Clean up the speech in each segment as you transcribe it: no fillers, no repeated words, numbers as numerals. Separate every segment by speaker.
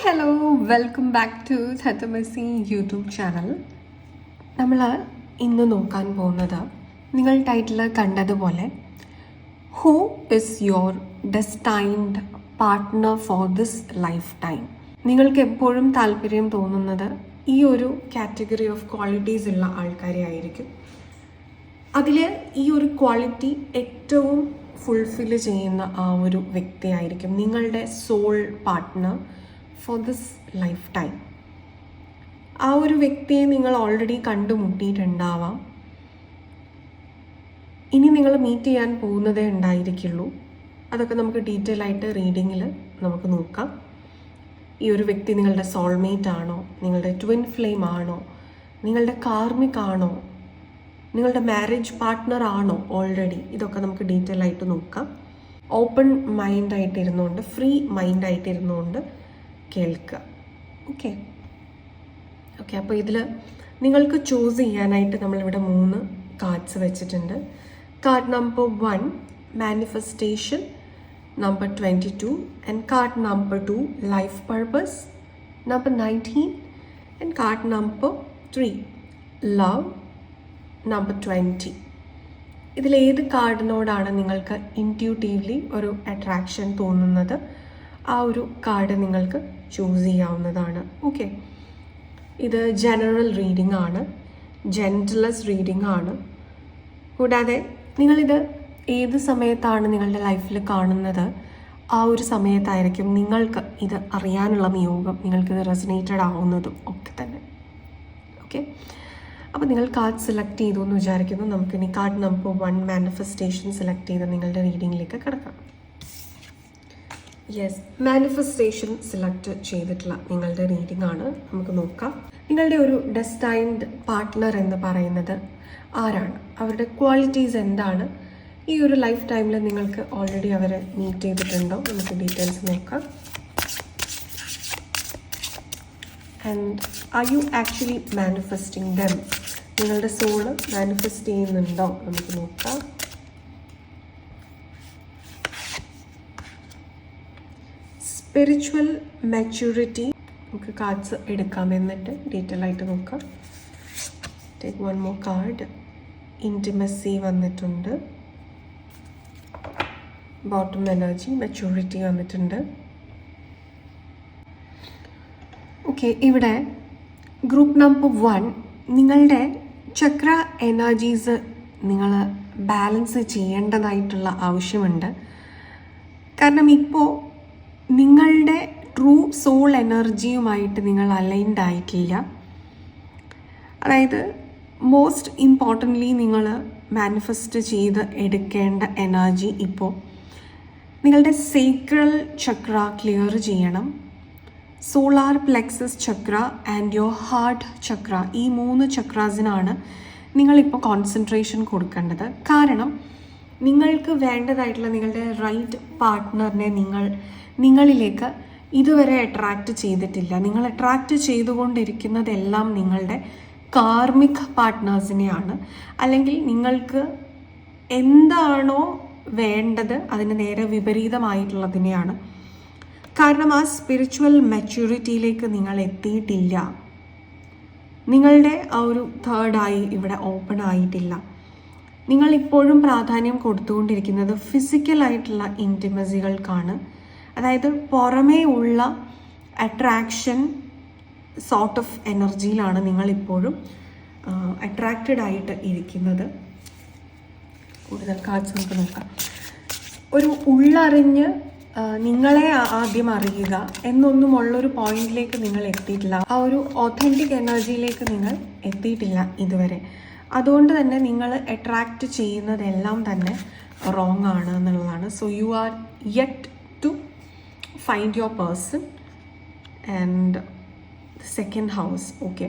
Speaker 1: Hello welcome back to ഛത്തമസി YouTube channel. നമ്മൾ ഇന്ന് നോക്കാൻ പോകുന്നത് നിങ്ങൾ ടൈറ്റിൽ കണ്ടതുപോലെ who is your destined partner for this life time. നിങ്ങൾക്ക് എപ്പോഴും താല്പര്യം തോന്നുന്നത് ഈ ഒരു കാറ്റഗറി ഓഫ് ക്വാളിറ്റീസ് ഉള്ള ആൾക്കാരെ ആയിരിക്കും. അതിൽ ഈ ഒരു ക്വാളിറ്റി ഏറ്റവും ഫുൾഫിൽ ചെയ്യുന്ന ആ ഒരു വ്യക്തിയായിരിക്കും നിങ്ങളുടെ soul partner for this life time. ആ ഒരു വ്യക്തിയെ നിങ്ങൾ ഓൾറെഡി കണ്ടുമുട്ടിയിട്ടുണ്ടാവാം. ഇനി നിങ്ങൾ മീറ്റ് ചെയ്യാൻ പോകുന്നതേ ഉണ്ടായിരിക്കുള്ളൂ. അതൊക്കെ നമുക്ക് ഡീറ്റെയിൽ ആയിട്ട് റീഡിങ്ങിൽ നമുക്ക് നോക്കാം. ഈ ഒരു വ്യക്തി നിങ്ങളുടെ സോൾമേറ്റ് ആണോ, നിങ്ങളുടെ ട്വിൻ ഫ്ലെയിം ആണോ, നിങ്ങളുടെ കാർമിക് ആണോ, നിങ്ങളുടെ മാരേജ് പാർട്ട്ണർ ആണോ ഓൾറെഡി, ഇതൊക്കെ നമുക്ക് ഡീറ്റെയിൽ ആയിട്ട് നോക്കാം. ഓപ്പൺ മൈൻഡായിട്ടിരുന്നുകൊണ്ട്, ഫ്രീ മൈൻഡായിട്ടിരുന്നുകൊണ്ട് കേൾക്കുക. ഓക്കെ, അപ്പോൾ ഇതിൽ നിങ്ങൾക്ക് ചൂസ് ചെയ്യാനായിട്ട് നമ്മളിവിടെ 3 കാർഡ്സ് വെച്ചിട്ടുണ്ട്. Card number 1 manifestation, number 22 and card number 2 life purpose, number 19 and card number 3 love, number 20. ഇതിലേത് കാർഡിനോടാണ് നിങ്ങൾക്ക് ഇൻറ്റ്യൂട്ടീവ്ലി ഒരു അട്രാക്ഷൻ തോന്നുന്നത്, ആ ഒരു കാർഡ് നിങ്ങൾക്ക് ചൂസ് ചെയ്യാവുന്നതാണ്. ഓക്കെ, ഇത് ജനറൽ റീഡിംഗ് ആണ്, ജെൻറ്റ്ലെസ് റീഡിംഗ് ആണ്. കൂടാതെ നിങ്ങളിത് ഏത് സമയത്താണ് നിങ്ങളുടെ ലൈഫിൽ കാണുന്നത്, ആ ഒരു സമയത്തായിരിക്കും നിങ്ങൾക്ക് ഇത് അറിയാനുള്ള നിയോഗം, നിങ്ങൾക്കിത് റെസനേറ്റഡ് ആവുന്നതും ഒക്കെ തന്നെ. ഓക്കെ, അപ്പോൾ നിങ്ങൾ കാർഡ് സെലക്ട് ചെയ്തു എന്ന് വിചാരിക്കുന്നു. നമുക്കിനി കാർഡ് നമ്പർ 1 മാനിഫെസ്റ്റേഷൻ സെലക്ട് ചെയ്ത് നിങ്ങളുടെ റീഡിങ്ങിലേക്ക് കിടക്കാം. യെസ്, മാനിഫെസ്റ്റേഷൻ സെലക്ട് ചെയ്തിട്ടുള്ള നിങ്ങളുടെ റീഡിംഗ് ആണ്. നമുക്ക് നോക്കാം. നിങ്ങളുടെ ഒരു ഡെസ്റ്റൈൻഡ് പാർട്ട്ണർ എന്ന് പറയുന്നത് ആരാണ്, അവരുടെ ക്വാളിറ്റീസ് എന്താണ്, ഈ ഒരു ലൈഫ് ടൈമിൽ നിങ്ങൾക്ക് ഓൾറെഡി അവരെ മീറ്റ് ചെയ്തിട്ടുണ്ടോ, നമുക്ക് ഡീറ്റെയിൽസ് നോക്കാം. And are you actually manifesting dum, നിങ്ങളുടെ സോള് മാനിഫെസ്റ്റ് ചെയ്യുന്നുണ്ടോ, നമുക്ക് നോക്കാം. സ്പിരിച്വൽ മെച്യൂരിറ്റി, നമുക്ക് കാർഡ്സ് എടുക്കാം, എന്നിട്ട് ഡീറ്റെയിൽ ആയിട്ട് നോക്കാം. Take 1 more card. ഇൻറ്റിമസി വന്നിട്ടുണ്ട്, ബോട്ടം എനർജി, മെച്യൂരിറ്റി വന്നിട്ടുണ്ട്. ഓക്കെ, ഇവിടെ ഗ്രൂപ്പ് നമ്പർ 1 നിങ്ങളുടെ ചക്ര എനർജീസ് നിങ്ങൾ ബാലൻസ് ചെയ്യേണ്ടതായിട്ടുള്ള ആവശ്യമുണ്ട്. കാരണം ഇപ്പോൾ നിങ്ങളുടെ ട്രൂ സോൾ എനർജിയുമായിട്ട് നിങ്ങൾ അലൈൻഡ് ആയിട്ടില്ല. അതായത് മോസ്റ്റ് ഇമ്പോർട്ടൻ്റ്ലി നിങ്ങൾ മാനിഫെസ്റ്റ് ചെയ്ത് എടുക്കേണ്ട എനർജി ഇപ്പോൾ നിങ്ങളുടെ സേക്രൽ ചക്ര ക്ലിയർ ചെയ്യണം. Solar plexus chakra and your heart chakra, ഈ 3 ചക്രാസിനാണ് നിങ്ങളിപ്പോൾ കോൺസെൻട്രേഷൻ കൊടുക്കേണ്ടത്. കാരണം നിങ്ങൾക്ക് വേണ്ടതായിട്ടുള്ള നിങ്ങളുടെ റൈറ്റ് പാർട്ട്ണറിനെ നിങ്ങളിലേക്ക് ഇതുവരെ അട്രാക്റ്റ് ചെയ്തിട്ടില്ല. നിങ്ങൾ അട്രാക്റ്റ് ചെയ്തുകൊണ്ടിരിക്കുന്നതെല്ലാം നിങ്ങളുടെ കാർമിക് പാർട്ട്നേഴ്സിനെയാണ്, അല്ലെങ്കിൽ നിങ്ങൾക്ക് എന്താണോ വേണ്ടത് അതിന് നേരെ വിപരീതമായിട്ടുള്ളതിനെയാണ്. കാരണം ആ സ്പിരിച്വൽ മെച്യൂരിറ്റിയിലേക്ക് നിങ്ങൾ എത്തിയിട്ടില്ല. നിങ്ങളുടെ ആ ഒരു തേർഡ് ഐ ഇവിടെ ഓപ്പൺ ആയിട്ടില്ല. നിങ്ങളിപ്പോഴും പ്രാധാന്യം കൊടുത്തുകൊണ്ടിരിക്കുന്നത് ഫിസിക്കലായിട്ടുള്ള ഇൻറ്റിമസികൾക്കാണ്. അതായത് പുറമേ ഉള്ള അട്രാക്ഷൻ സോർട്ട് ഓഫ് എനർജിയിലാണ് നിങ്ങളിപ്പോഴും അട്രാക്റ്റഡ് ആയിട്ട് ഇരിക്കുന്നത്. കൂടുതൽ കാർഡ്സ് നമുക്ക് നോക്കാം. ഒരു ഉള്ളറിഞ്ഞ് നിങ്ങളെ ആദ്യം അറിയുക എന്നൊന്നുമുള്ളൊരു പോയിന്റിലേക്ക് നിങ്ങൾ എത്തിയിട്ടില്ല. ആ ഒരു ഓഥൻറ്റിക് എനർജിയിലേക്ക് നിങ്ങൾ എത്തിയിട്ടില്ല ഇതുവരെ. അതുകൊണ്ട് തന്നെ നിങ്ങൾ അട്രാക്റ്റ് ചെയ്യുന്നതെല്ലാം തന്നെ റോങ് ആണ് എന്നുള്ളതാണ്. So you are yet to find your person and second house. Okay,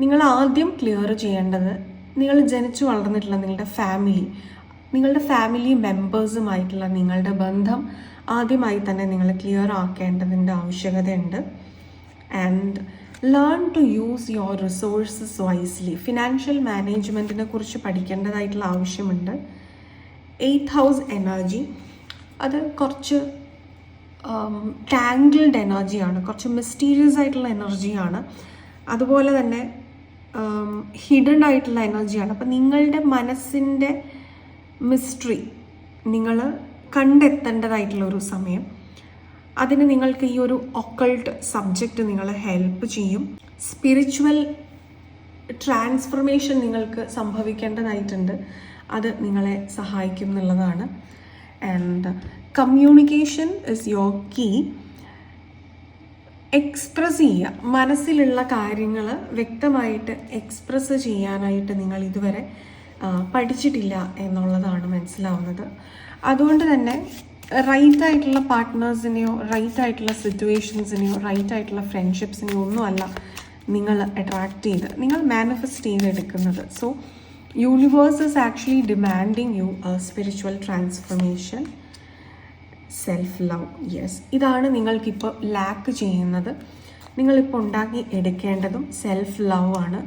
Speaker 1: നിങ്ങൾ ആദ്യം ക്ലിയർ ചെയ്യേണ്ടത് നിങ്ങൾ ജനിച്ചു വളർന്നിട്ടുള്ള നിങ്ങളുടെ ഫാമിലി മെമ്പേഴ്സുമായിട്ടുള്ള നിങ്ങളുടെ ബന്ധം ആദ്യമായി തന്നെ നിങ്ങൾ ക്ലിയർ ആക്കേണ്ടതിൻ്റെ ആവശ്യകതയുണ്ട്. And learn to use your resources wisely. Financial മാനേജ്മെൻറ്റിനെ കുറിച്ച് പഠിക്കേണ്ടതായിട്ടുള്ള ആവശ്യമുണ്ട്. 8th ഹൗസ് എനർജി അത് കുറച്ച് ടാങ്കിൾഡ് എനർജിയാണ്, കുറച്ച് മിസ്റ്റീരിയസ് ആയിട്ടുള്ള എനർജിയാണ്, അതുപോലെ തന്നെ ഹിഡൻ ആയിട്ടുള്ള എനർജിയാണ്. അപ്പം നിങ്ങളുടെ മനസ്സിൻ്റെ മിസ്റ്ററി നിങ്ങൾ കണ്ടെത്തേണ്ടതായിട്ടുള്ള ഒരു സമയം. അതിന് നിങ്ങൾക്ക് ഈ ഒരു ഒക്കൾട്ട് സബ്ജക്റ്റ് നിങ്ങളെ ഹെൽപ്പ് ചെയ്യും. സ്പിരിച്വൽ ട്രാൻസ്ഫർമേഷൻ നിങ്ങൾക്ക് സംഭവിക്കേണ്ടതായിട്ടുണ്ട്, അത് നിങ്ങളെ സഹായിക്കും എന്നുള്ളതാണ്. And communication is your key. Express ചെയ്യുക, മനസ്സിലുള്ള കാര്യങ്ങൾ വ്യക്തമായിട്ട് എക്സ്പ്രസ് ചെയ്യാനായിട്ട് നിങ്ങൾ ഇതുവരെ പഠിച്ചിട്ടില്ല എന്നുള്ളതാണ് മനസ്സിലാവുന്നത്. അതുകൊണ്ട് തന്നെ റൈറ്റ് ആയിട്ടുള്ള പാർട്ട്നേഴ്സിനെയോ റൈറ്റ് ആയിട്ടുള്ള സിറ്റുവേഷൻസിനെയോ റൈറ്റ് ആയിട്ടുള്ള ഫ്രണ്ട്ഷിപ്സിനെയോ ഒന്നുമല്ല നിങ്ങൾ അട്രാക്റ്റ് ചെയ്ത് നിങ്ങൾ മാനിഫെസ്റ്റ് ചെയ്തെടുക്കുന്നത്. So universe is actually demanding you a spiritual transformation, self love. Yes, ഇതാണ് നിങ്ങൾക്കിപ്പോൾ ലാക്ക് ചെയ്യുന്നത്. നിങ്ങളിപ്പോൾ ഉണ്ടാക്കി എടുക്കേണ്ടതും സെൽഫ് ലവ് ആണ്.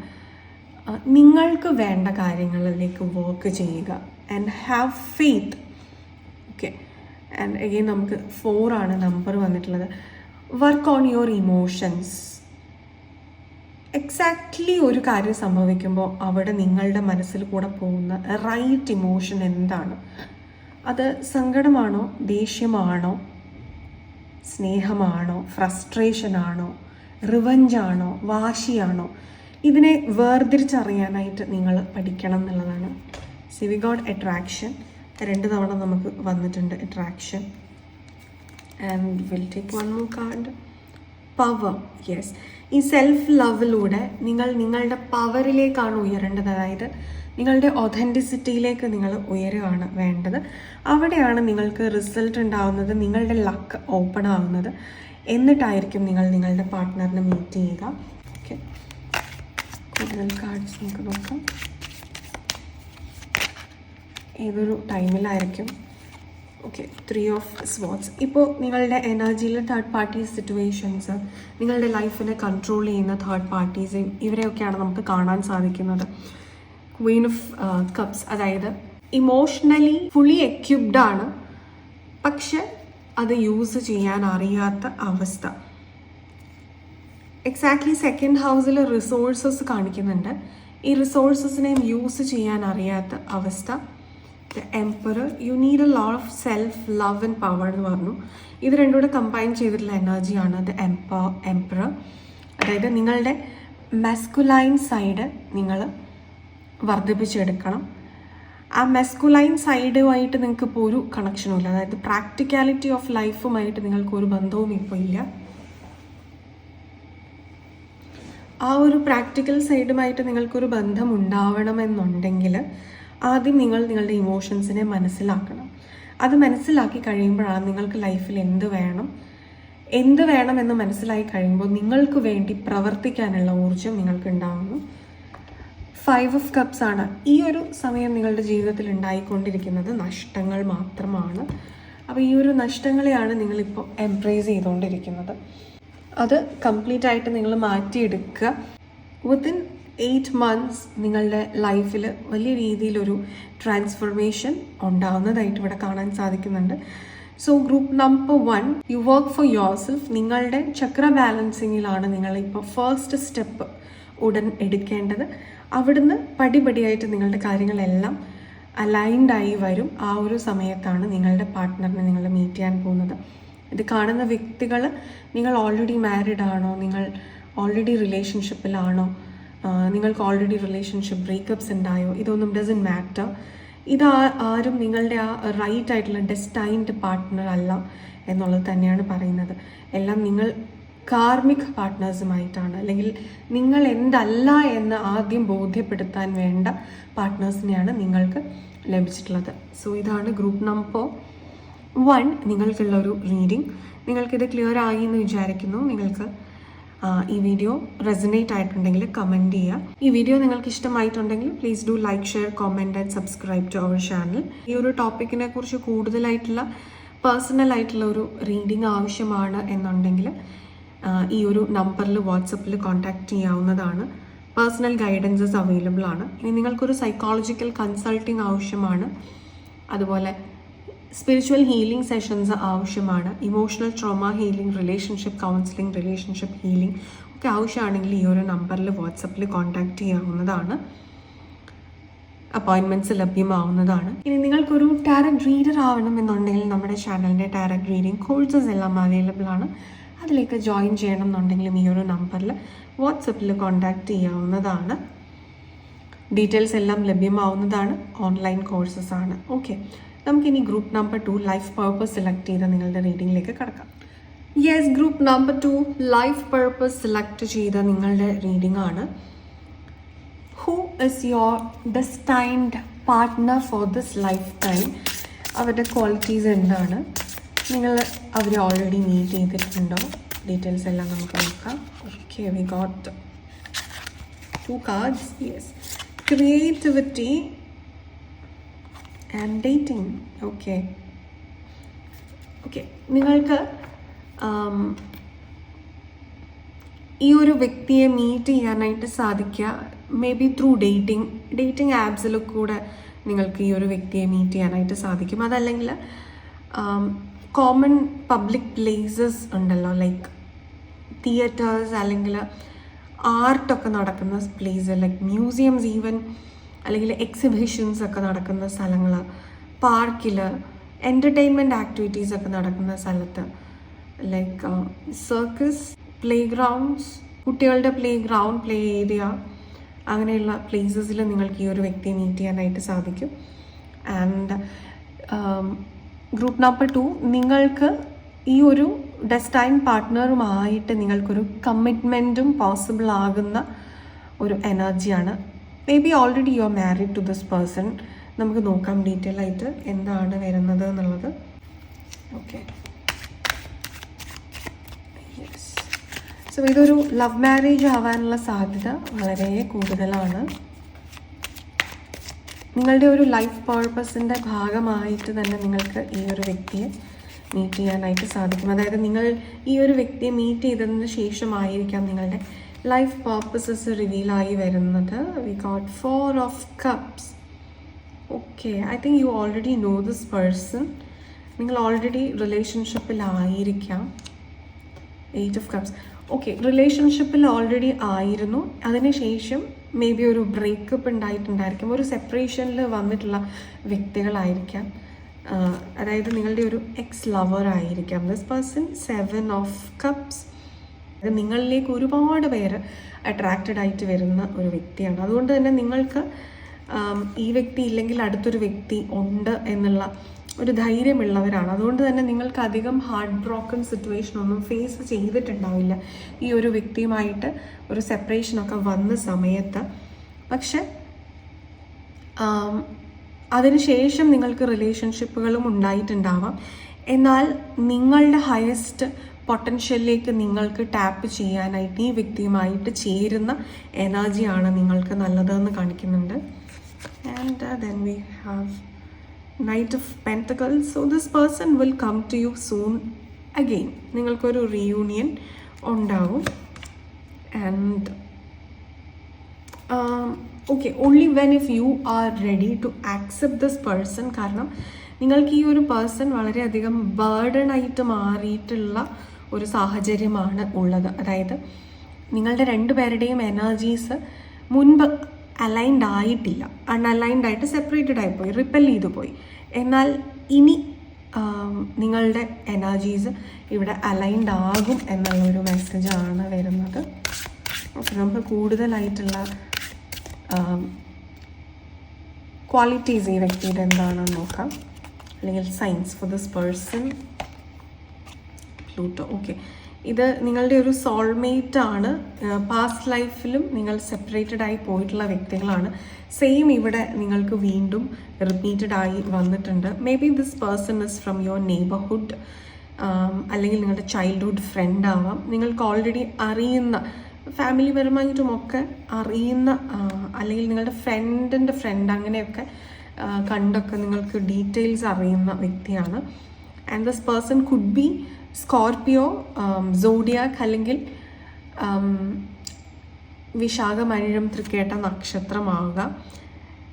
Speaker 1: നിങ്ങൾക്ക് വേണ്ട കാര്യങ്ങളിലേക്ക് വർക്ക് ചെയ്യുക and have faith. Okay, and again നമുക്ക് 4 ആണ് നമ്പർ വന്നിട്ടുള്ളത്. Work on your emotions. Exactly ഒരു കാര്യം സംഭവിക്കുമ്പോൾ അവിടെ നിങ്ങളുടെ മനസ്സിൽ കൂടെ പോകുന്ന റൈറ്റ് ഇമോഷൻ എന്താണ്? അത് സങ്കടമാണോ, ദേഷ്യമാണോ, സ്നേഹമാണോ, ഫ്രസ്ട്രേഷനാണോ, റിവഞ്ചാണോ, വാശിയാണോ? ഇതിനെ വേർതിരിച്ചറിയാനായിട്ട് നിങ്ങൾ പഠിക്കണം എന്നുള്ളതാണ്. സി വി ഗോട്ട് അട്രാക്ഷൻ, 2 തവണ നമുക്ക് വന്നിട്ടുണ്ട് attraction. And will take 1 more card. Power. Yes, ഈ സെൽഫ് ലവിലൂടെ നിങ്ങൾ നിങ്ങളുടെ പവറിലേക്കാണ് ഉയരേണ്ടത്. അതായത് നിങ്ങളുടെ ഒതൻറ്റിസിറ്റിയിലേക്ക് നിങ്ങൾ ഉയരുകയാണ് വേണ്ടത്. അവിടെയാണ് നിങ്ങൾക്ക് റിസൾട്ട് ഉണ്ടാവുന്നത്, നിങ്ങളുടെ ലക്ക് ഓപ്പൺ ആവുന്നത്. എന്നിട്ടായിരിക്കും നിങ്ങൾ നിങ്ങളുടെ പാർട്ട്ണറിനെ മീറ്റ് ചെയ്യുക. ഓക്കെ, കൂടുതൽ കാർഡ്സ് നമുക്ക് നോക്കാം. ഏതൊരു ടൈമിലായിരിക്കും? Okay, 3 of Swords. ഇപ്പോൾ നിങ്ങളുടെ എനർജിയിൽ തേർഡ് പാർട്ടി സിറ്റുവേഷൻസ്, നിങ്ങളുടെ ലൈഫിനെ കൺട്രോൾ ചെയ്യുന്ന തേർഡ് പാർട്ടീസ്, ഇവരെയൊക്കെയാണ് നമുക്ക് കാണാൻ സാധിക്കുന്നത്. ക്വീൻ ഓഫ് കപ്സ്, അതായത് ഇമോഷണലി ഫുള്ളി എക്യുപ്ഡ് ആണ്, പക്ഷെ അത് യൂസ് ചെയ്യാൻ അറിയാത്ത അവസ്ഥ. എക്സാക്ട്ലി 2nd ഹൗസിൽ റിസോഴ്സസ് കാണിക്കുന്നുണ്ട്. ഈ റിസോഴ്സസിനെയും യൂസ് ചെയ്യാൻ അറിയാത്ത അവസ്ഥ. The emperor, you need A lot of self love and power എന്ന് പറഞ്ഞു. ഇത് രണ്ടും കൂടെ കമ്പൈൻ ചെയ്തിട്ടുള്ള എനർജിയാണ് ദ എംപറർ. അതായത് നിങ്ങളുടെ മസ്കുലൈൻ സൈഡ് നിങ്ങൾ വർദ്ധിപ്പിച്ചെടുക്കണം. ആ മെസ്കുലൈൻ സൈഡുമായിട്ട് നിങ്ങൾക്ക് ഇപ്പോൾ ഒരു കണക്ഷനും ഇല്ല. അതായത് പ്രാക്ടിക്കാലിറ്റി ഓഫ് ലൈഫുമായിട്ട് നിങ്ങൾക്ക് ഒരു ബന്ധവും ഇപ്പോൾ ഇല്ല. ആ ഒരു പ്രാക്ടിക്കൽ സൈഡുമായിട്ട് നിങ്ങൾക്കൊരു ബന്ധം ഉണ്ടാവണമെന്നുണ്ടെങ്കിൽ ആദ്യം നിങ്ങൾ നിങ്ങളുടെ ഇമോഷൻസിനെ മനസ്സിലാക്കണം. അത് മനസ്സിലാക്കി കഴിയുമ്പോഴാണ് നിങ്ങൾക്ക് ലൈഫിൽ എന്ത് വേണമെന്ന് മനസ്സിലാക്കി കഴിയുമ്പോൾ നിങ്ങൾക്ക് വേണ്ടി പ്രവർത്തിക്കാനുള്ള ഊർജ്ജം നിങ്ങൾക്ക് ഉണ്ടാവുന്നു. 5 of Cups ആണ്. ഈ ഒരു സമയം നിങ്ങളുടെ ജീവിതത്തിൽ ഉണ്ടായിക്കൊണ്ടിരിക്കുന്നത് നഷ്ടങ്ങൾ മാത്രമാണ്. അപ്പോൾ ഈ ഒരു നഷ്ടങ്ങളെയാണ് നിങ്ങളിപ്പോൾ എംബ്രേസ് ചെയ്തുകൊണ്ടിരിക്കുന്നത്. അത് കംപ്ലീറ്റ് ആയിട്ട് നിങ്ങൾ മാറ്റിയെടുക്കുക. വിത്തിൻ 8 months നിങ്ങളുടെ ലൈഫിൽ വലിയ രീതിയിലൊരു ട്രാൻസ്ഫർമേഷൻ ഉണ്ടാവുന്നതായിട്ട് ഇവിടെ കാണാൻ സാധിക്കുന്നുണ്ട്. So group number 1, you work for your self. നിങ്ങളുടെ ചക്ര ബാലൻസിങ്ങിലാണ് നിങ്ങളിപ്പോൾ ഫസ്റ്റ് സ്റ്റെപ്പ് ഉടൻ എടുക്കേണ്ടത്. അവിടുന്ന് പടിപടിയായിട്ട് നിങ്ങളുടെ കാര്യങ്ങളെല്ലാം അലൈൻഡായി വരും. ആ ഒരു സമയത്താണ് നിങ്ങളുടെ പാർട്ട്ണറിനെ നിങ്ങൾ മീറ്റ് ചെയ്യാൻ പോകുന്നത്. ഇത് കാണുന്ന വ്യക്തികൾ നിങ്ങൾ ഓൾറെഡി മാരീഡ് ആണോ, നിങ്ങൾ ഓൾറെഡി റിലേഷൻഷിപ്പിലാണോ, നിങ്ങൾക്ക് ഓൾറെഡി റിലേഷൻഷിപ്പ് ബ്രേക്കപ്സ് ഉണ്ടായോ, ഇതൊന്നും ഡസൻറ്റ് മാറ്റർ. ഇത് ആരും നിങ്ങളുടെ ആ റൈറ്റ് ആയിട്ടുള്ള ഡെസ്റ്റൈൻഡ് പാർട്ട്ണർ അല്ല എന്നുള്ളത് തന്നെയാണ് പറയുന്നത്. എല്ലാം നിങ്ങൾ കാർമിക് പാർട്ട്നേഴ്സുമായിട്ടാണ്, അല്ലെങ്കിൽ നിങ്ങൾ എന്തല്ല എന്ന് ആദ്യം ബോധ്യപ്പെടുത്താൻ വേണ്ട പാർട്ട്നേഴ്സിനെയാണ് നിങ്ങൾക്ക് ലഭിച്ചിട്ടുള്ളത്. സോ ഇതാണ് ഗ്രൂപ്പ് നമ്പർ 1 നിങ്ങൾക്കുള്ളൊരു റീഡിംഗ്. നിങ്ങൾക്കിത് ക്ലിയർ ആയി എന്ന് വിചാരിക്കുന്നു. നിങ്ങൾക്ക് ഈ വീഡിയോ റെസനേറ്റ് ആയിട്ടുണ്ടെങ്കിൽ കമൻറ്റ് ചെയ്യുക. ഈ വീഡിയോ നിങ്ങൾക്ക് ഇഷ്ടമായിട്ടുണ്ടെങ്കിൽ please do like, share, comment and subscribe to our channel. ഈ ഒരു ടോപ്പിക്കിനെ കുറിച്ച് കൂടുതലായിട്ടുള്ള പേഴ്സണൽ ആയിട്ടുള്ള ഒരു റീഡിംഗ് ആവശ്യമാണ് എന്നുണ്ടെങ്കിൽ ഈ ഒരു നമ്പറിൽ വാട്സപ്പിൽ കോൺടാക്റ്റ് ചെയ്യാവുന്നതാണ്. പേഴ്സണൽ ഗൈഡൻസസ് അവൈലബിൾ ആണ്. ഇനി നിങ്ങൾക്കൊരു സൈക്കോളജിക്കൽ കൺസൾട്ടിങ് ആവശ്യമാണ്, അതുപോലെ സ്പിരിച്വൽ ഹീലിംഗ് സെഷൻസ് ആവശ്യമാണ്. Emotional trauma healing, relationship counselling, relationship healing ഒക്കെ ആവശ്യമാണെങ്കിൽ ഈ ഒരു നമ്പറിൽ വാട്സപ്പിൽ കോൺടാക്റ്റ് ചെയ്യാവുന്നതാണ്. അപ്പോയിൻമെൻറ്റ്സ് ലഭ്യമാവുന്നതാണ്. ഇനി നിങ്ങൾക്കൊരു ടാരറ്റ് റീഡർ ആവണമെന്നുണ്ടെങ്കിൽ നമ്മുടെ ചാനലിൻ്റെ ടാരറ്റ് റീഡിംഗ് കോഴ്സസ് എല്ലാം അവൈലബിൾ ആണ്. അതിലേക്ക് ജോയിൻ ചെയ്യണം എന്നുണ്ടെങ്കിലും ഈ ഒരു നമ്പറിൽ വാട്സപ്പിൽ കോൺടാക്റ്റ് ചെയ്യാവുന്നതാണ്. ഡീറ്റെയിൽസ് എല്ലാം ലഭ്യമാവുന്നതാണ്. ഓൺലൈൻ കോഴ്സസ് ആണ്. ഓക്കെ, നമുക്കിനി group number 2 life purpose select ചെയ്ത നിങ്ങളുടെ റീഡിങ്ങിലേക്ക് കടക്കാം. Yes, group number 2 life purpose select ചെയ്ത നിങ്ങളുടെ റീഡിംഗ് ആണ്. Who is your destined partner for this life time? അവരുടെ ക്വാളിറ്റീസ് എന്താണ്? നിങ്ങൾ അവരെ ഓൾറെഡി മീറ്റ് ചെയ്തിട്ടുണ്ടോ? ഡീറ്റെയിൽസ് എല്ലാം നമുക്ക് നോക്കാം. Okay, we got 2 cards. Yes, creativity and dating. Okay, നിങ്ങൾക്ക് ഈ ഒരു വ്യക്തിയെ മീറ്റ് ചെയ്യാനായിട്ട് സാധിക്കുക മേ ബി ത്രൂ ഡേറ്റിംഗ് ആപ്സിൽ കൂടെ നിങ്ങൾക്ക് ഈ ഒരു വ്യക്തിയെ മീറ്റ് ചെയ്യാനായിട്ട് സാധിക്കും. അതല്ലെങ്കിൽ കോമൺ പബ്ലിക് പ്ലേസസ് ഉണ്ടല്ലോ, ലൈക്ക് തിയേറ്റേഴ്സ് അല്ലെങ്കിൽ ആർട്ടൊക്കെ നടക്കുന്ന പ്ലേസ്, ലൈക്ക് മ്യൂസിയംസ് ഈവൻ, അല്ലെങ്കിൽ എക്സിബിഷൻസ് ഒക്കെ നടക്കുന്ന സ്ഥലങ്ങൾ, പാർക്കിൽ, എൻ്റർടൈൻമെൻറ്റ് ആക്ടിവിറ്റീസ് ഒക്കെ നടക്കുന്ന സ്ഥലത്ത്, ലൈക്ക് സർക്കസ്, പ്ലേ ഗ്രൗണ്ട്സ്, കുട്ടികളുടെ പ്ലേ ഗ്രൗണ്ട്, പ്ലേ ഏരിയ, അങ്ങനെയുള്ള പ്ലേസസിൽ നിങ്ങൾക്ക് ഈ ഒരു വ്യക്തിയെ മീറ്റ് ചെയ്യാനായിട്ട് സാധിക്കും. ആൻഡ് ഗ്രൂപ്പ് നമ്പർ 2 നിങ്ങൾക്ക് ഈ ഒരു ഡെസ്റ്റൈൻ പാർട്ട്ണറുമായിട്ട് നിങ്ങൾക്കൊരു കമ്മിറ്റ്മെൻറ്റും പോസിബിൾ ആകുന്ന ഒരു എനർജിയാണ്. May be already you are married to this person. നമുക്ക് നോക്കാം ഡീറ്റെയിൽ ആയിട്ട് എന്താണ് വരുന്നത് എന്നുള്ളത്. Okay, yes. സോ ഇതൊരു ലവ് മാരേജ് ആവാനുള്ള സാധ്യത വളരെ കൂടുതലാണ്. നിങ്ങളുടെ ഒരു ലൈഫ് പർപ്പസിൻ്റെ ഭാഗമായിട്ട് തന്നെ നിങ്ങൾക്ക് ഈ ഒരു വ്യക്തിയെ മീറ്റ് ചെയ്യാനായിട്ട് സാധിക്കും. അതായത് നിങ്ങൾ ഈ ഒരു വ്യക്തിയെ മീറ്റ് ചെയ്തതിന് ശേഷമായിരിക്കാം നിങ്ങളുടെ ലൈഫ് പർപ്പസസ് റിവീലായി വരുന്നത്. We got 4 of Cups. Okay, I think you already know this person. നിങ്ങൾ ഓൾറെഡി റിലേഷൻഷിപ്പിലായിരിക്കാം. 8 of Cups. ഓക്കെ, റിലേഷൻഷിപ്പിൽ ഓൾറെഡി ആയിരുന്നു. അതിനുശേഷം മേ ബി ഒരു ബ്രേക്കപ്പ് ഉണ്ടായിട്ടുണ്ടായിരിക്കും. ഒരു സെപ്പറേഷനിൽ വന്നിട്ടുള്ള വ്യക്തികളായിരിക്കാം. അതായത് നിങ്ങളുടെ ഒരു എക്സ് ലവർ ആയിരിക്കാം ദിസ് പേഴ്സൺ. 7 of Cups. നിങ്ങളിലേക്ക് ഒരുപാട് പേര് അട്രാക്റ്റഡ് ആയിട്ട് വരുന്ന ഒരു വ്യക്തിയാണ്. അതുകൊണ്ട് തന്നെ നിങ്ങൾക്ക് ഈ വ്യക്തി ഇല്ലെങ്കിൽ അടുത്തൊരു വ്യക്തി ഉണ്ട് എന്നുള്ള ഒരു ധൈര്യമുള്ളവരാണ്. അതുകൊണ്ട് തന്നെ നിങ്ങൾക്ക് അധികം ഹാർട്ട് ബ്രോക്കൺ സിറ്റുവേഷൻ ഒന്നും ഫേസ് ചെയ്തിട്ടുണ്ടാവില്ല ഈ ഒരു വ്യക്തിയുമായിട്ട് ഒരു സെപ്പറേഷനൊക്കെ വന്ന സമയത്ത്. പക്ഷെ അതിനുശേഷം നിങ്ങൾക്ക് റിലേഷൻഷിപ്പുകളും ഉണ്ടായിട്ടുണ്ടാവാം. എന്നാൽ നിങ്ങളുടെ ഹയസ്റ്റ് പൊട്ടൻഷ്യലിലേക്ക് നിങ്ങൾക്ക് ടാപ്പ് ചെയ്യാനായിട്ട് ഈ വ്യക്തിയുമായിട്ട് ചേരുന്ന എനർജിയാണ് നിങ്ങൾക്ക് നല്ലതെന്ന് കാണിക്കുന്നുണ്ട്. And then we have Knight of Pentacles. So this person will come to you soon again. നിങ്ങൾക്കൊരു റീയൂണിയൻ ഉണ്ടാവും. And okay, only when if you are ready to accept this person. കാരണം നിങ്ങൾക്ക് ഈ ഒരു പേഴ്സൺ വളരെയധികം ബേർഡനായിട്ട് മാറിയിട്ടുള്ള ഒരു സാഹചര്യമാണ് ഉള്ളത്. അതായത് നിങ്ങളുടെ രണ്ടുപേരുടെയും എനർജീസ് മുൻപ് അലൈൻഡ് ആയിട്ടില്ല, അൺഅലൈൻഡ് ആയിട്ട് സെപ്പറേറ്റഡ് ആയിപ്പോയി, റിപ്പൽ ചെയ്തു പോയി. എന്നാൽ ഇനി നിങ്ങളുടെ എനർജീസ് ഇവിടെ അലൈൻഡ് ആകും എന്നുള്ളൊരു മെസ്സേജാണ് വരുന്നത്. ഓക്കെ, നമുക്ക് കൂടുതലായിട്ടുള്ള ക്വാളിറ്റീസ് ഈ വ്യക്തിയുടെ എന്താണെന്ന് നോക്കാം, അല്ലെങ്കിൽ signs for this person. Pluto. Okay, ഇത് നിങ്ങളുടെ ഒരു സോൾമേറ്റ് ആണ്. പാസ്റ്റ് ലൈഫിലും നിങ്ങൾ സെപ്പറേറ്റഡ് ആയി പോയിട്ടുള്ള വ്യക്തികളാണ്. സെയിം ഇവിടെ നിങ്ങൾക്ക് വീണ്ടും റിപ്പീറ്റഡ് ആയി വന്നിട്ടുണ്ട്. May be this person is from your neighbourhood, അല്ലെങ്കിൽ നിങ്ങളുടെ ചൈൽഡ്ഹുഡ് ഫ്രണ്ട് ആവാം. നിങ്ങൾക്ക് ഓൾറെഡി അറിയുന്ന, ഫാമിലി പരമായിട്ടുമൊക്കെ അറിയുന്ന, അല്ലെങ്കിൽ നിങ്ങളുടെ ഫ്രണ്ടിൻ്റെ ഫ്രണ്ട്, അങ്ങനെയൊക്കെ കണ്ടൊക്കെ നിങ്ങൾക്ക് ഡീറ്റെയിൽസ് അറിയുന്ന വ്യക്തിയാണ്. And this person could be Scorpio, zodiac, അല്ലെങ്കിൽ വിശാഖം, അനിഴം, തൃക്കേട്ട നക്ഷത്രമാവുക.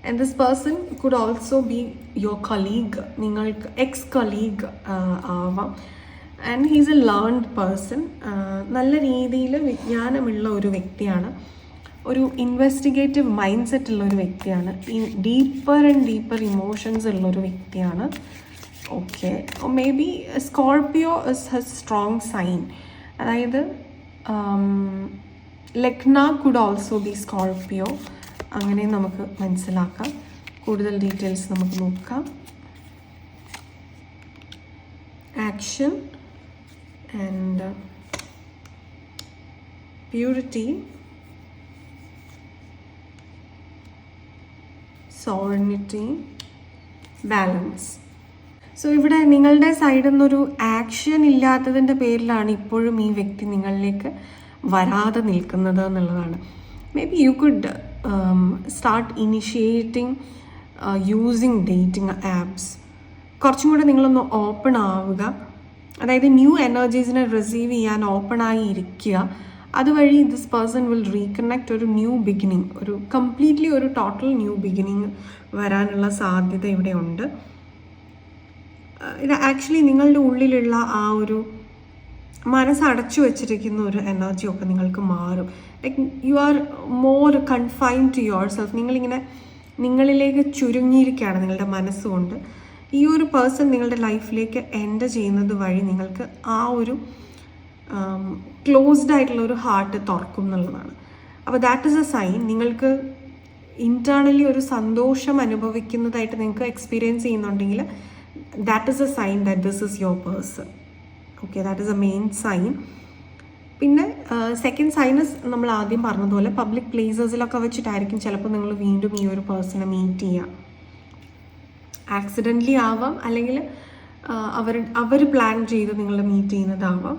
Speaker 1: And this person could also be your colleague, നിങ്ങൾക്ക് എക്സ് കൊളീഗ് ആവാം. And he's a learned person. നല്ല രീതിയിൽ വിജ്ഞാനമുള്ള ഒരു വ്യക്തിയാണ്, ഒരു ഇൻവെസ്റ്റിഗേറ്റീവ് മൈൻഡ് സെറ്റ് ഉള്ള ഒരു വ്യക്തിയാണ്, ഈ ഡീപ്പർ ആൻഡ് ഡീപ്പർ ഇമോഷൻസ് ഉള്ളൊരു വ്യക്തിയാണ്. Okay, may be Scorpio is he strong sign. അതായത് ലഗ്ന കുഡ് ഓൾസോ ബി സ്കോർപിയോ, അങ്ങനെ നമുക്ക് മനസ്സിലാക്കാം. കൂടുതൽ ഡീറ്റെയിൽസ് നമുക്ക് നോക്കാം. Action and purity, serenity, balance. So ഇവിടെ നിങ്ങളുടെ സൈഡിൽ നിന്നൊരു ആക്ഷൻ ഇല്ലാത്തതിൻ്റെ പേരിലാണ് ഇപ്പോഴും ഈ വ്യക്തി നിങ്ങളിലേക്ക് വരാതെ നിൽക്കുന്നത് എന്നുള്ളതാണ്. May be you could start initiating using dating apps. കുറച്ചും കൂടെ നിങ്ങളൊന്ന് ഓപ്പൺ ആവുക, അതായത് ന്യൂ എനർജീസിനെ റിസീവ് ചെയ്യാൻ ഓപ്പണായി ഇരിക്കുക. അതുവഴി ദിസ് പേഴ്സൺ വിൽ റീകണക്ട്, ഒരു ന്യൂ ബിഗിനിങ്, ഒരു കംപ്ലീറ്റ്ലി ഒരു ടോട്ടൽ ന്യൂ ബിഗിനിങ് വരാനുള്ള സാധ്യത ഇവിടെ ഉണ്ട്. ഇത് ആക്ച്വലി നിങ്ങളുടെ ഉള്ളിലുള്ള ആ ഒരു മനസ്സടച്ചു വെച്ചിരിക്കുന്ന ഒരു എനർജിയൊക്കെ നിങ്ങൾക്ക് മാറും. Like you are more confined to your self. നിങ്ങളിലേക്ക് ചുരുങ്ങിയിരിക്കുകയാണ് നിങ്ങളുടെ മനസ്സുകൊണ്ട്. ഈ ഒരു പേഴ്സൺ നിങ്ങളുടെ ലൈഫിലേക്ക് എൻ്റർ ചെയ്യുന്നത് വഴി നിങ്ങൾക്ക് ആ ഒരു ക്ലോസ്ഡ് ആയിട്ടുള്ള ഒരു ഹാർട്ട് തുറക്കും എന്നുള്ളതാണ്. അപ്പോൾ ദാറ്റ് ഈസ് എ സൈൻ. നിങ്ങൾക്ക് ഇൻറ്റേർണലി ഒരു സന്തോഷം അനുഭവിക്കുന്നതായിട്ട് നിങ്ങൾക്ക് എക്സ്പീരിയൻസ് ചെയ്യുന്നുണ്ടെങ്കിൽ that is a sign that this is your person. Okay, that is a main sign. പിന്നെ സെക്കൻഡ് സൈനസ് നമ്മൾ ആദ്യം പറഞ്ഞതുപോലെ പബ്ലിക് പ്ലേസസിലൊക്കെ വെച്ചിട്ടായിരിക്കും ചിലപ്പോൾ നിങ്ങൾ വീണ്ടും ഈ ഒരു പേഴ്സണെ മീറ്റ് ചെയ്യുക. ആക്സിഡൻ്റലി ആവാം, അല്ലെങ്കിൽ അവർ പ്ലാൻ ചെയ്ത് നിങ്ങൾ മീറ്റ് ചെയ്യുന്നതാവാം,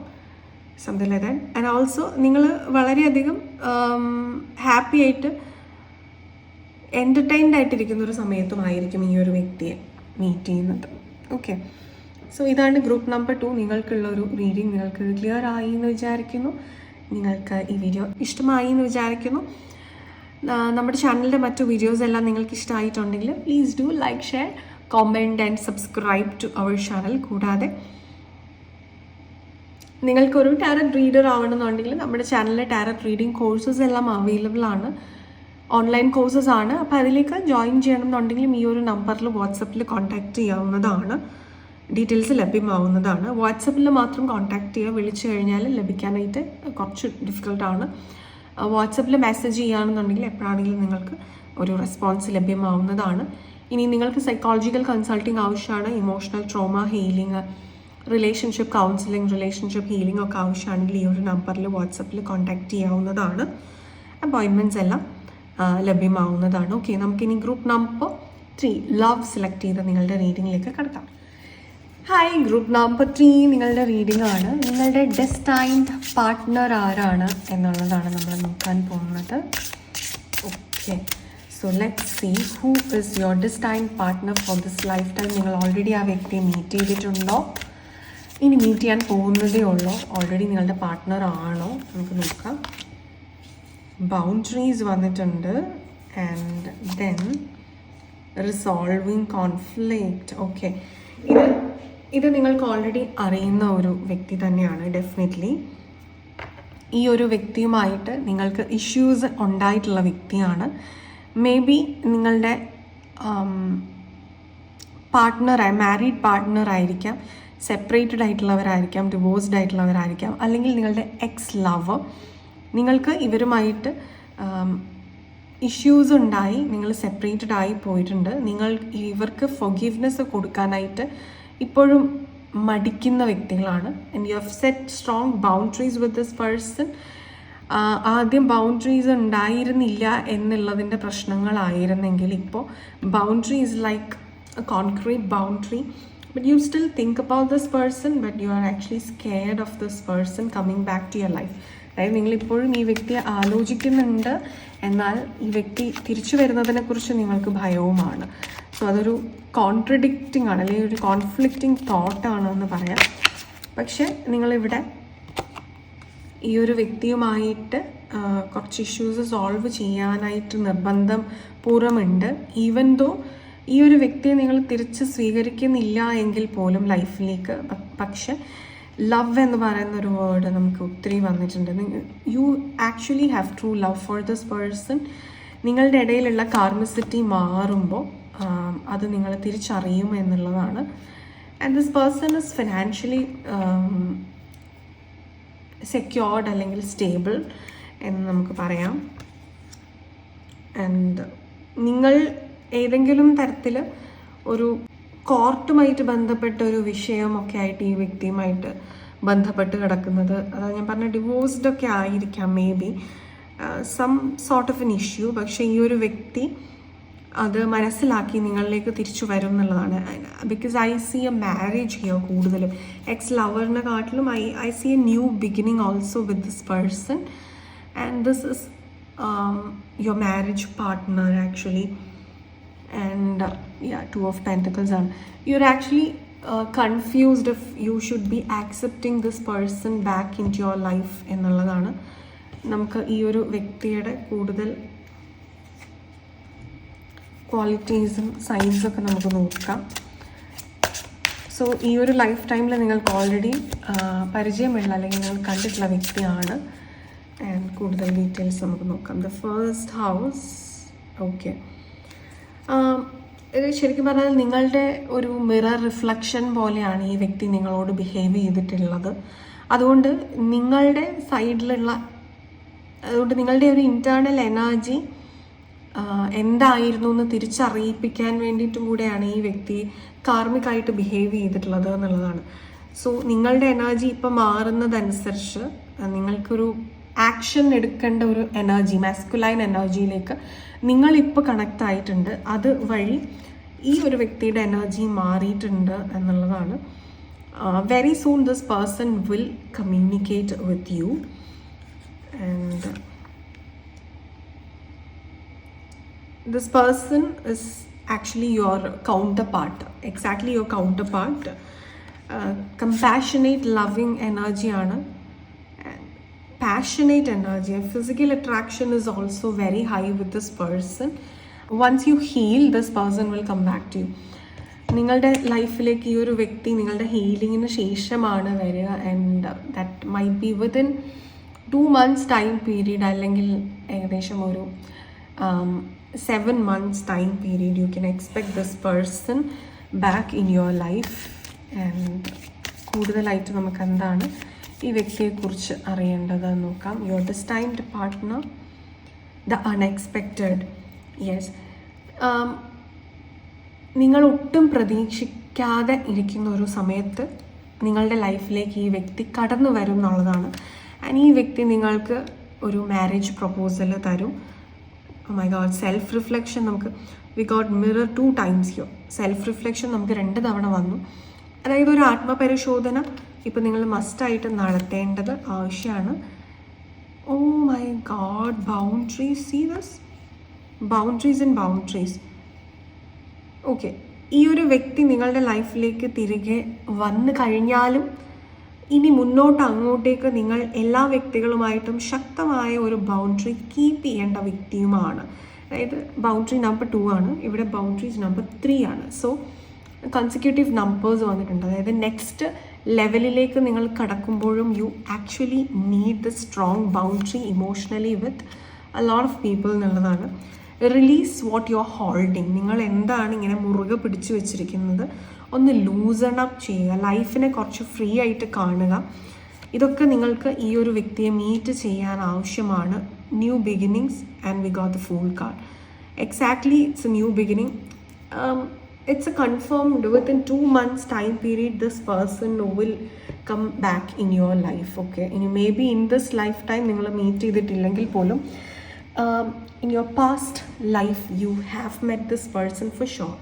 Speaker 1: something like that. And also നിങ്ങൾ വളരെയധികം ഹാപ്പി ആയിട്ട് എൻ്റർടൈൻഡ് ആയിട്ടിരിക്കുന്ന ഒരു സമയത്തുമായിരിക്കും ഈ ഒരു വ്യക്തിയെ മീറ്റ് ചെയ്യുന്നത്. ഓക്കെ, സോ ഇതാണ് ഗ്രൂപ്പ് നമ്പർ 2. നിങ്ങൾക്കുള്ളൊരു റീഡിങ്. നിങ്ങൾക്ക് ക്ലിയർ ആയി എന്ന് വിചാരിക്കുന്നു. നിങ്ങൾക്ക് ഈ വീഡിയോ ഇഷ്ടമായി എന്ന് വിചാരിക്കുന്നു. നമ്മുടെ ചാനലിൻ്റെ മറ്റു വീഡിയോസ് എല്ലാം നിങ്ങൾക്ക് ഇഷ്ടമായിട്ടുണ്ടെങ്കിൽ please do like, share, comment and subscribe to our channel. കൂടാതെ നിങ്ങൾക്കൊരു ടാരറ്റ് റീഡർ ആവണമെന്നുണ്ടെങ്കിൽ നമ്മുടെ ചാനലിലെ ടാരറ്റ് റീഡിങ് കോഴ്സസ് എല്ലാം അവൈലബിൾ ആണ്, ഓൺലൈൻ കോഴ്സസ് ആണ്. അപ്പോൾ അതിലേക്ക് ജോയിൻ ചെയ്യണമെന്നുണ്ടെങ്കിലും ഈ ഒരു നമ്പറിൽ വാട്സപ്പിൽ കോൺടാക്റ്റ് ചെയ്യാവുന്നതാണ്, ഡീറ്റെയിൽസ് ലഭ്യമാവുന്നതാണ്. വാട്സപ്പിൽ മാത്രം കോൺടാക്റ്റ് ചെയ്യുക, വിളിച്ചു കഴിഞ്ഞാൽ ലഭിക്കാനായിട്ട് കുറച്ച് ഡിഫിക്കൽട്ടാണ്. വാട്സപ്പിൽ മെസ്സേജ് ചെയ്യുകയാണെന്നുണ്ടെങ്കിൽ എപ്പോഴാണെങ്കിലും നിങ്ങൾക്ക് ഒരു റെസ്പോൺസ് ലഭ്യമാവുന്നതാണ്. ഇനി നിങ്ങൾക്ക് സൈക്കോളജിക്കൽ കൺസൾട്ടിങ് ആവശ്യമാണ്, emotional trauma healing, relationship counselling, relationship healing ഒക്കെ ആവശ്യമാണെങ്കിൽ ഈ ഒരു നമ്പറിൽ വാട്സപ്പിൽ കോൺടാക്റ്റ് ചെയ്യാവുന്നതാണ്. അപ്പോയിൻമെൻറ്റ്സ് എല്ലാം ലഭ്യമാവുന്നതാണ്. ഓക്കെ, നമുക്കിനി ഗ്രൂപ്പ് നമ്പർ 3 ലവ് സെലക്ട് ചെയ്ത് നിങ്ങളുടെ റീഡിങ്ങിലേക്ക് കിടക്കാം. ഹായ്, ഗ്രൂപ്പ് നമ്പർ 3 നിങ്ങളുടെ റീഡിംഗ് ആണ്. നിങ്ങളുടെ ഡെസ്റ്റൈൻഡ് പാർട്ട്ണർ ആരാണ് എന്നുള്ളതാണ് നമ്മൾ നോക്കാൻ പോകുന്നത്. Okay, so let's see who is your destined partner for this life time. നിങ്ങൾ ഓൾറെഡി ആ വ്യക്തിയെ മീറ്റ് ചെയ്തിട്ടുണ്ടോ, ഇനി മീറ്റ് ചെയ്യാൻ പോകുന്നതേ ഉള്ളോ, ഓൾറെഡി നിങ്ങളുടെ പാർട്ട്ണർ ആണോ, നമുക്ക് നോക്കാം. ബൗണ്ടറീസ് വന്നിട്ടുണ്ട്. And then resolving conflict. Okay, ഇത് നിങ്ങൾക്ക് ഓൾറെഡി അറിയുന്ന ഒരു വ്യക്തി തന്നെയാണ്. ഡെഫിനറ്റ്ലി ഈ ഒരു വ്യക്തിയുമായിട്ട് നിങ്ങൾക്ക് ഇഷ്യൂസ് ഉണ്ടായിട്ടുള്ള വ്യക്തിയാണ്. മേ ബി നിങ്ങളുടെ പാർട്ട്ണറായി, മാരീഡ് പാർട്ട്ണർ ആയിരിക്കാം, സെപ്പറേറ്റഡ് ആയിട്ടുള്ളവരായിരിക്കാം, ഡിവോഴ്സ്ഡ് ആയിട്ടുള്ളവരായിരിക്കാം, അല്ലെങ്കിൽ നിങ്ങളുടെ എക്സ് ലവർ. നിങ്ങൾക്ക് ഇവരുമായിട്ട് ഇഷ്യൂസ് ഉണ്ടായി, നിങ്ങൾ സെപ്പറേറ്റഡ് ആയി പോയിട്ടുണ്ട്. നിങ്ങൾ ഇവർക്ക് ഫൊർഗീവ്നെസ് കൊടുക്കാനായിട്ട് ഇപ്പോഴും മടിക്കുന്ന വ്യക്തികളാണ്. And you have set strong boundaries with this person. ആദ്യം ബൗണ്ടറീസ് ഉണ്ടായിരുന്നില്ല എന്നുള്ളതിൻ്റെ പ്രശ്നങ്ങളായിരുന്നെങ്കിൽ ഇപ്പോൾ boundary is like A concrete boundary. But you still think about this person, but you are actually scared of this person coming back to your life. അതായത് നിങ്ങളിപ്പോഴും ഈ വ്യക്തിയെ ആലോചിക്കുന്നുണ്ട്, എന്നാൽ ഈ വ്യക്തി തിരിച്ചു വരുന്നതിനെക്കുറിച്ച് നിങ്ങൾക്ക് ഭയവുമാണ്. സോ അതൊരു കോൺട്രഡിക്റ്റിംഗ് ആണ്, അല്ലെങ്കിൽ ഒരു കോൺഫ്ലിക്റ്റിംഗ് തോട്ടാണ് എന്ന് പറയാം. പക്ഷെ നിങ്ങളിവിടെ ഈ ഒരു വ്യക്തിയുമായിട്ട് കുറച്ച് ഇഷ്യൂസ് സോൾവ് ചെയ്യാനായിട്ട് നിർബന്ധം പൂർവ്വമുണ്ട്. ഈവൻ ദോ ഈ ഒരു വ്യക്തിയെ നിങ്ങൾ തിരിച്ച് സ്വീകരിക്കുന്നില്ല എങ്കിൽ പോലും ലൈഫിലേക്ക്, പക്ഷെ ലവ് എന്ന് പറയുന്ന ഒരു വേർഡ് നമുക്ക് ഒത്തിരി വന്നിട്ടുണ്ട്. You actually have true love for this person. നിങ്ങളുടെ ഇടയിലുള്ള കാർമിസിറ്റി മാറുമ്പോൾ അത് നിങ്ങൾ തിരിച്ചറിയും എന്നുള്ളതാണ്. And this person is financially secured അല്ലെങ്കിൽ സ്റ്റേബിൾ എന്ന് നമുക്ക് പറയാം. ആൻഡ് നിങ്ങൾ ഏതെങ്കിലും തരത്തിൽ ഒരു കോർട്ടുമായിട്ട് ബന്ധപ്പെട്ട ഒരു വിഷയമൊക്കെ ആയിട്ട് ഈ വ്യക്തിയുമായിട്ട് ബന്ധപ്പെട്ട് കിടക്കുന്നത്, അതായത് ഞാൻ പറഞ്ഞ ഡിവോഴ്സ്ഡ് ഒക്കെ ആയിരിക്കാം may be some sort of an issue. പക്ഷേ ഈ ഒരു വ്യക്തി അത് മനസ്സിലാക്കി നിങ്ങളിലേക്ക് തിരിച്ചു വരും എന്നുള്ളതാണ്. Because I see a marriage here കൂടുതലും. എക്സ് ലവറിനെ കാട്ടിലും I see a new beginning also with this person. And this is your marriage partner actually. And yeah, Two of Pentacles on. You're actually confused if you should be accepting this person back into your life എന്നുള്ളതാണ്. നമുക്ക് ഈ ഒരു വ്യക്തിയുടെ കൂടുതൽ ക്വാളിറ്റീസും സൈൻസൊക്കെ നമുക്ക് നോക്കാം. So ഈ ഒരു ലൈഫ് ടൈമിൽ നിങ്ങൾക്ക് ഓൾറെഡി പരിചയമുള്ള അല്ലെങ്കിൽ നിങ്ങൾ കണ്ടിട്ടുള്ള വ്യക്തിയാണ്. ആൻഡ് കൂടുതൽ ഡീറ്റെയിൽസ് നമുക്ക് നോക്കാം. The first house. ഓക്കെ, ഇത് ശരിക്കും പറഞ്ഞാൽ നിങ്ങളുടെ ഒരു മിറർ റിഫ്ലക്ഷൻ പോലെയാണ് ഈ വ്യക്തി നിങ്ങളോട് ബിഹേവ് ചെയ്തിട്ടുള്ളത്. അതുകൊണ്ട് നിങ്ങളുടെ സൈഡിലുള്ള, അതുകൊണ്ട് നിങ്ങളുടെ ഒരു ഇൻറ്റേർണൽ എനർജി എന്തായിരുന്നു എന്ന് തിരിച്ചറിയിപ്പിക്കാൻ വേണ്ടിയിട്ടും കൂടെയാണ് ഈ വ്യക്തി കാർമികമായിട്ട് ബിഹേവ് ചെയ്തിട്ടുള്ളത് എന്നുള്ളതാണ്. സോ നിങ്ങളുടെ എനർജി ഇപ്പം മാറുന്നതനുസരിച്ച് നിങ്ങൾക്കൊരു ആക്ഷൻ എടുക്കേണ്ട ഒരു എനർജി, മാസ്കുലൈൻ എനർജിയിലേക്ക് നിങ്ങളിപ്പോൾ കണക്റ്റ് ആയിട്ടുണ്ട്. അത് വഴി ഈ ഒരു വ്യക്തിയുടെ എനർജി മാറിയിട്ടുണ്ട് എന്നുള്ളതാണ്. Very soon this person will communicate with you. And this person is actually your counter part, exactly your counter part. Compassionate loving എനർജിയാണ്, passionate energy, and physical attraction is also very high with this person. Once you heal, this person will come back to you. നിങ്ങളുടെ ലൈഫിലേക്ക് ഈ ഒരു വ്യക്തി നിങ്ങളുടെ ഹീലിങ്ങിന് ശേഷമാണ് വരിക. And that might be within 2 months time period, അല്ലെങ്കിൽ ഏകദേശം ഒരു 7 months time period you can expect this person back in your life. And കൂടുതലായിട്ട് നമുക്ക് എന്താണ് ഈ വ്യക്തിയെക്കുറിച്ച് അറിയേണ്ടതെന്ന് നോക്കാം. Your destined partner, the unexpected. Yes, നിങ്ങൾ ഒട്ടും പ്രതീക്ഷിക്കാതെ ഇരിക്കുന്ന ഒരു സമയത്ത് നിങ്ങളുടെ ലൈഫിലേക്ക് ഈ വ്യക്തി കടന്നു വരും എന്നുള്ളതാണ്. ആൻഡ് ഈ വ്യക്തി നിങ്ങൾക്ക് ഒരു മാരേജ് പ്രപ്പോസൽ തരും. മൈ ഗോഡ്, സെൽഫ് റിഫ്ലക്ഷൻ നമുക്ക് we got mirror 2 times here. Self reflection നമുക്ക് 2 തവണ വന്നു. അതായത് ഒരു ആത്മപരിശോധന ഇപ്പോൾ നിങ്ങൾ മസ്റ്റായിട്ട് നടത്തേണ്ടത് ആവശ്യമാണ്. Oh my god, boundaries. See this, boundaries and boundaries. Okay, ഈ ഒരു വ്യക്തി നിങ്ങളുടെ ലൈഫിലേക്ക് തിരികെ വന്നു കഴിഞ്ഞാലും ഇനി മുന്നോട്ട് അങ്ങോട്ടേക്ക് നിങ്ങൾ എല്ലാ വ്യക്തികളുമായിട്ടും ശക്തമായ ഒരു ബൗണ്ടറി കീപ്പ് ചെയ്യേണ്ട വ്യക്തിയുമാണ്. അതായത് ബൗണ്ടറി നമ്പർ 2 ആണ്, ഇവിടെ ബൗണ്ടറീസ് നമ്പർ 3 ആണ്. സോ കൺസിക്യൂട്ടീവ് നമ്പേഴ്സ് വന്നിട്ടുണ്ട്. അതായത് നെക്സ്റ്റ് ലെവലിലേക്ക് നിങ്ങൾ കടക്കുമ്പോഴും you actually need the strong boundary emotionally with a lot of people എന്നുള്ളതാണ്. Release what you are holding. നിങ്ങൾ എന്താണ് ഇങ്ങനെ മുറുകെ പിടിച്ചു വെച്ചിരിക്കുന്നത്, ഒന്ന് ലൂസൺ അപ്പ് ചെയ്യുക. ലൈഫിനെ കുറച്ച് ഫ്രീ ആയിട്ട് കാണുക. ഇതൊക്കെ നിങ്ങൾക്ക് ഈ ഒരു വ്യക്തിയെ മീറ്റ് ചെയ്യാൻ ആവശ്യമാണ്. New beginnings, and we got the fool card. Exactly it's A new beginning. It's a confirmed within 2 months time period this person will come back in your life. Okay, and maybe in this lifetime നിങ്ങൾ meet ചെയ്തിട്ടില്ലെങ്കിൽ പോലും in your past life you have met this person for sure.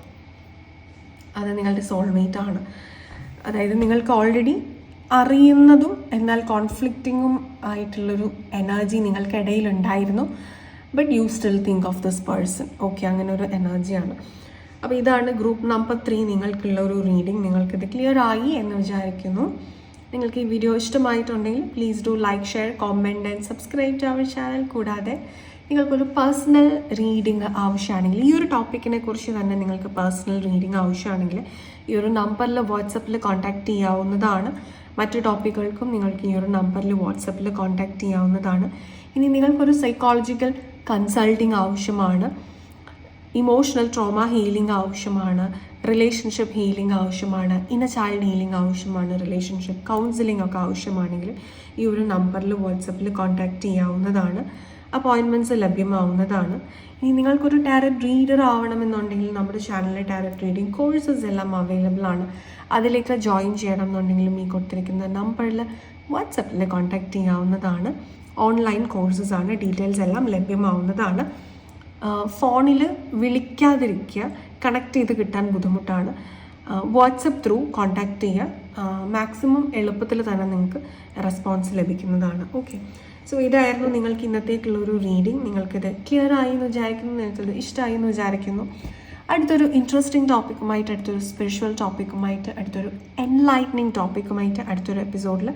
Speaker 1: അത് നിങ്ങളുടെ soulmate ആണ്. അതായത് നിങ്ങൾക്ക് already അറിയുന്നതും എന്നാൽ കോൺഫ്ലിക്റ്റിങ്ങും ആയിട്ടുള്ളൊരു എനർജി നിങ്ങൾക്കിടയിൽ ഉണ്ടായിരുന്നു. But you still think of this person. Okay, അങ്ങനെ ഒരു എനർജിയാണ്. അപ്പോൾ ഇതാണ് ഗ്രൂപ്പ് നമ്പർ 3 നിങ്ങൾക്കുള്ള ഒരു റീഡിങ്. നിങ്ങൾക്കിത് ക്ലിയർ ആയി എന്ന് വിചാരിക്കുന്നു. നിങ്ങൾക്ക് ഈ വീഡിയോ ഇഷ്ടമായിട്ടുണ്ടെങ്കിൽ please do like, share, comment and subscribe to our channel. കൂടാതെ നിങ്ങൾക്കൊരു പേഴ്സണൽ റീഡിങ് ആവശ്യമാണെങ്കിൽ, ഈ ഒരു ടോപ്പിക്കിനെ കുറിച്ച് തന്നെ നിങ്ങൾക്ക് പേഴ്സണൽ റീഡിങ് ആവശ്യമാണെങ്കിൽ ഈ ഒരു നമ്പറിൽ വാട്സപ്പിൽ കോൺടാക്റ്റ് ചെയ്യാവുന്നതാണ്. മറ്റു ടോപ്പിക്കുകൾക്കും നിങ്ങൾക്ക് ഈ ഒരു നമ്പറിൽ വാട്സപ്പിൽ കോൺടാക്റ്റ് ചെയ്യാവുന്നതാണ്. ഇനി നിങ്ങൾക്കൊരു സൈക്കോളജിക്കൽ കൺസൾട്ടിങ് ആവശ്യമാണ്, ഇമോഷണൽ ട്രോമ ഹീലിംഗ് ആവശ്യമാണ്, റിലേഷൻഷിപ്പ് ഹീലിംഗ് ആവശ്യമാണ്, ഇന്നർ ചൈൽഡ് ഹീലിംഗ് ആവശ്യമാണ്, റിലേഷൻഷിപ്പ് കൗൺസിലിംഗ് ഒക്കെ ആവശ്യമാണെങ്കിൽ ഈ ഒരു നമ്പറിൽ വാട്സപ്പിൽ കോൺടാക്റ്റ് ചെയ്യാവുന്നതാണ്. അപ്പോയിൻമെൻറ്റ്സ് ലഭ്യമാവുന്നതാണ്. ഇനി നിങ്ങൾക്കൊരു ടാരറ്റ് റീഡർ ആവണമെന്നുണ്ടെങ്കിൽ നമ്മുടെ ചാനലിലെ ടാരറ്റ് റീഡിംഗ് കോഴ്സസ് എല്ലാം അവൈലബിൾ ആണ്. അതിലേക്ക് ജോയിൻ ചെയ്യണം എന്നുണ്ടെങ്കിലും ഈ കൊടുത്തിരിക്കുന്ന നമ്പറിൽ വാട്സപ്പിൽ കോൺടാക്റ്റ് ചെയ്യാവുന്നതാണ്. ഓൺലൈൻ കോഴ്സസ് ആണ്, ഡീറ്റെയിൽസ് എല്ലാം ലഭ്യമാവുന്നതാണ്. ഫോണിൽ വിളിക്കാതിരിക്കുക, കണക്ട് ചെയ്ത് കിട്ടാൻ ബുദ്ധിമുട്ടാണ്. വാട്സപ്പ് ത്രൂ കോൺടാക്റ്റ് ചെയ്യുക, മാക്സിമം എളുപ്പത്തിൽ തന്നെ നിങ്ങൾക്ക് റെസ്പോൺസ് ലഭിക്കുന്നതാണ്. ഓക്കെ, സോ ഇതായിരുന്നു നിങ്ങൾക്ക് ഇന്നത്തേക്കുള്ളൊരു റീഡിംഗ്. നിങ്ങൾക്കിത് ക്ലിയർ ആയി എന്ന് വിചാരിക്കുന്നു, നിങ്ങൾക്കിത് ഇഷ്ടമായി എന്ന് വിചാരിക്കുന്നു. അടുത്തൊരു ഇൻട്രസ്റ്റിംഗ് ടോപ്പിക്കുമായിട്ട്, അടുത്തൊരു സ്പിരിച്വൽ ടോപ്പിക്കുമായിട്ട്, അടുത്തൊരു എൻലൈറ്റനിങ് ടോപ്പിക്കുമായിട്ട് അടുത്തൊരു എപ്പിസോഡിൽ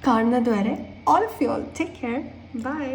Speaker 1: കാണുന്നത് വരെ all of you all take care, by.